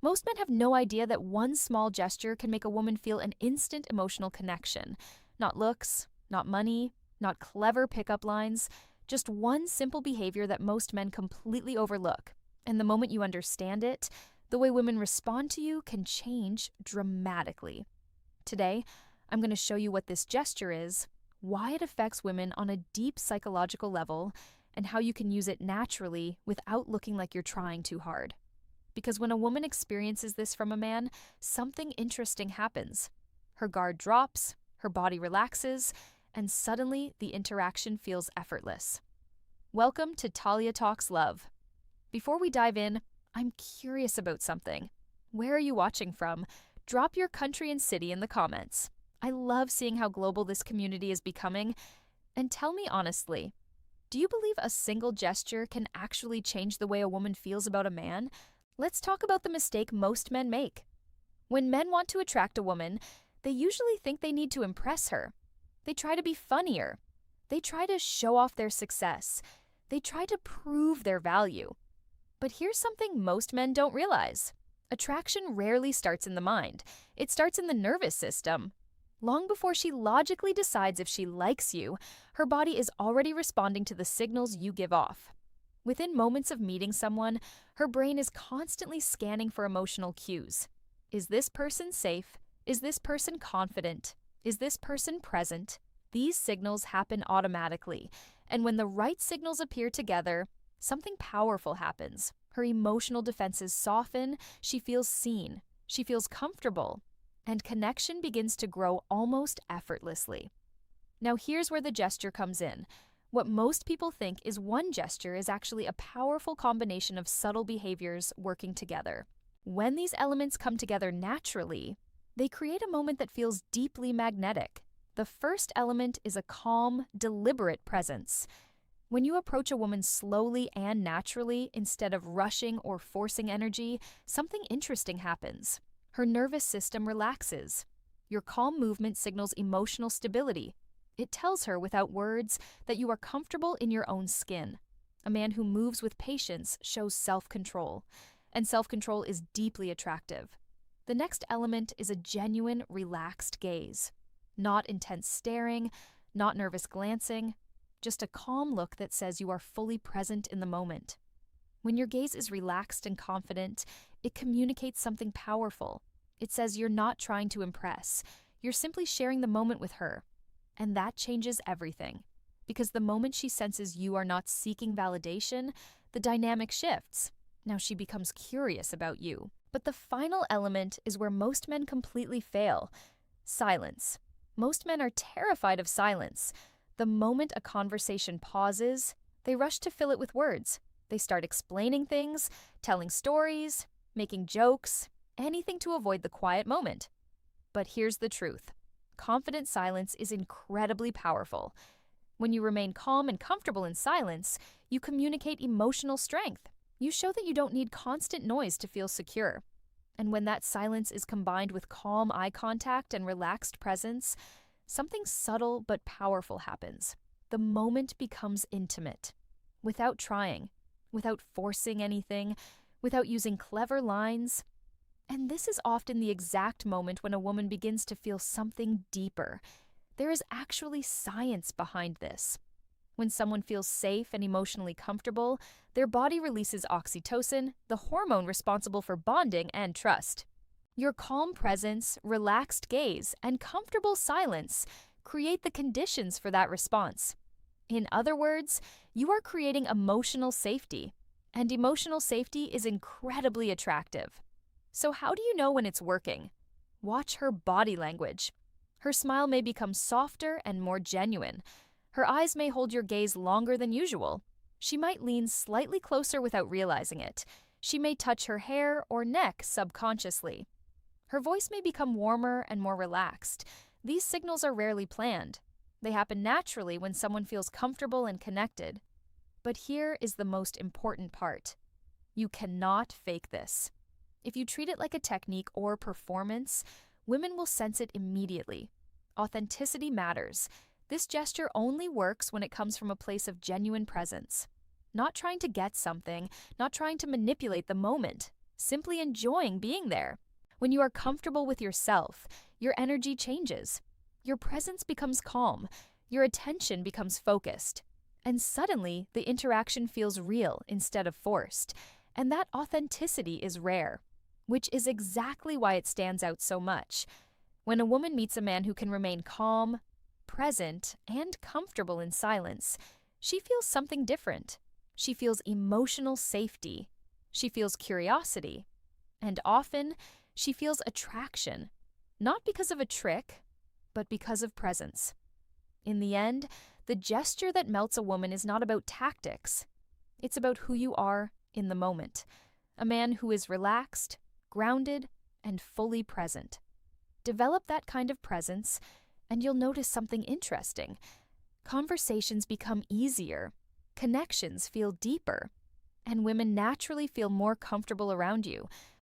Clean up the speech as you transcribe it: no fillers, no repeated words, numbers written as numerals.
Most men have no idea that one small gesture can make a woman feel an instant emotional connection. Not looks, not money, not clever pickup lines, just one simple behavior that most men completely overlook. And the moment you understand it, the way women respond to you can change dramatically. Today, I'm going to show you what this gesture is, why it affects women on a deep psychological level, and how you can use it naturally without looking like you're trying too hard. Because when a woman experiences this from a man, something interesting happens. Her guard drops, her body relaxes, and suddenly the interaction feels effortless. Welcome to Talia Talks Love. Before we dive in, I'm curious about something. Where are you watching from? Drop your country and city in the comments. I love seeing how global this community is becoming. And tell me honestly, do you believe a single gesture can actually change the way a woman feels about a man? Let's talk about the mistake most men make. When men want to attract a woman, they usually think they need to impress her. They try to be funnier. They try to show off their success. They try to prove their value. But here's something most men don't realize. Attraction rarely starts in the mind. It starts in the nervous system. Long before she logically decides if she likes you, her body is already responding to the signals you give off. Within moments of meeting someone, her brain is constantly scanning for emotional cues. Is this person safe? Is this person confident? Is this person present? These signals happen automatically, and when the right signals appear together, something powerful happens. Her emotional defenses soften, she feels seen, she feels comfortable, and connection begins to grow almost effortlessly. Now here's where the gesture comes in. What most people think is one gesture is actually a powerful combination of subtle behaviors working together. When these elements come together naturally, they create a moment that feels deeply magnetic. The first element is a calm, deliberate presence. When you approach a woman slowly and naturally, instead of rushing or forcing energy, something interesting happens. Her nervous system relaxes. Your calm movement signals emotional stability. It tells her without words that you are comfortable in your own skin. A man who moves with patience shows self-control, and self-control is deeply attractive. The next element is a genuine, relaxed gaze. Not intense staring, not nervous glancing, just a calm look that says you are fully present in the moment. When your gaze is relaxed and confident, it communicates something powerful. It says you're not trying to impress. You're simply sharing the moment with her. And that changes everything. Because the moment she senses you are not seeking validation, the dynamic shifts. Now she becomes curious about you. But the final element is where most men completely fail. Silence. Most men are terrified of silence. The moment a conversation pauses, they rush to fill it with words. They start explaining things, telling stories, making jokes, anything to avoid the quiet moment. But here's the truth. Confident silence is incredibly powerful. When you remain calm and comfortable in silence, you communicate emotional strength. You show that you don't need constant noise to feel secure. And when that silence is combined with calm eye contact and relaxed presence, something subtle but powerful happens. The moment becomes intimate. Without trying, without forcing anything, without using clever lines. And this is often the exact moment when a woman begins to feel something deeper. There is actually science behind this. When someone feels safe and emotionally comfortable, their body releases oxytocin, the hormone responsible for bonding and trust. Your calm presence, relaxed gaze, and comfortable silence create the conditions for that response. In other words, you are creating emotional safety, and emotional safety is incredibly attractive. So how do you know when it's working? Watch her body language. Her smile may become softer and more genuine. Her eyes may hold your gaze longer than usual. She might lean slightly closer without realizing it. She may touch her hair or neck subconsciously. Her voice may become warmer and more relaxed. These signals are rarely planned. They happen naturally when someone feels comfortable and connected. But here is the most important part. You cannot fake this. If you treat it like a technique or performance, women will sense it immediately. Authenticity matters. This gesture only works when it comes from a place of genuine presence. Not trying to get something, not trying to manipulate the moment, simply enjoying being there. When you are comfortable with yourself, your energy changes. Your presence becomes calm. Your attention becomes focused. And suddenly, the interaction feels real instead of forced. And that authenticity is rare, which is exactly why it stands out so much. When a woman meets a man who can remain calm, present, and comfortable in silence, she feels something different. She feels emotional safety. She feels curiosity. And often, she feels attraction, not because of a trick, but because of presence. In the end, the gesture that melts a woman is not about tactics. It's about who you are in the moment. A man who is relaxed, grounded, and fully present. Develop that kind of presence, and you'll notice something interesting. Conversations become easier, connections feel deeper, and women naturally feel more comfortable around you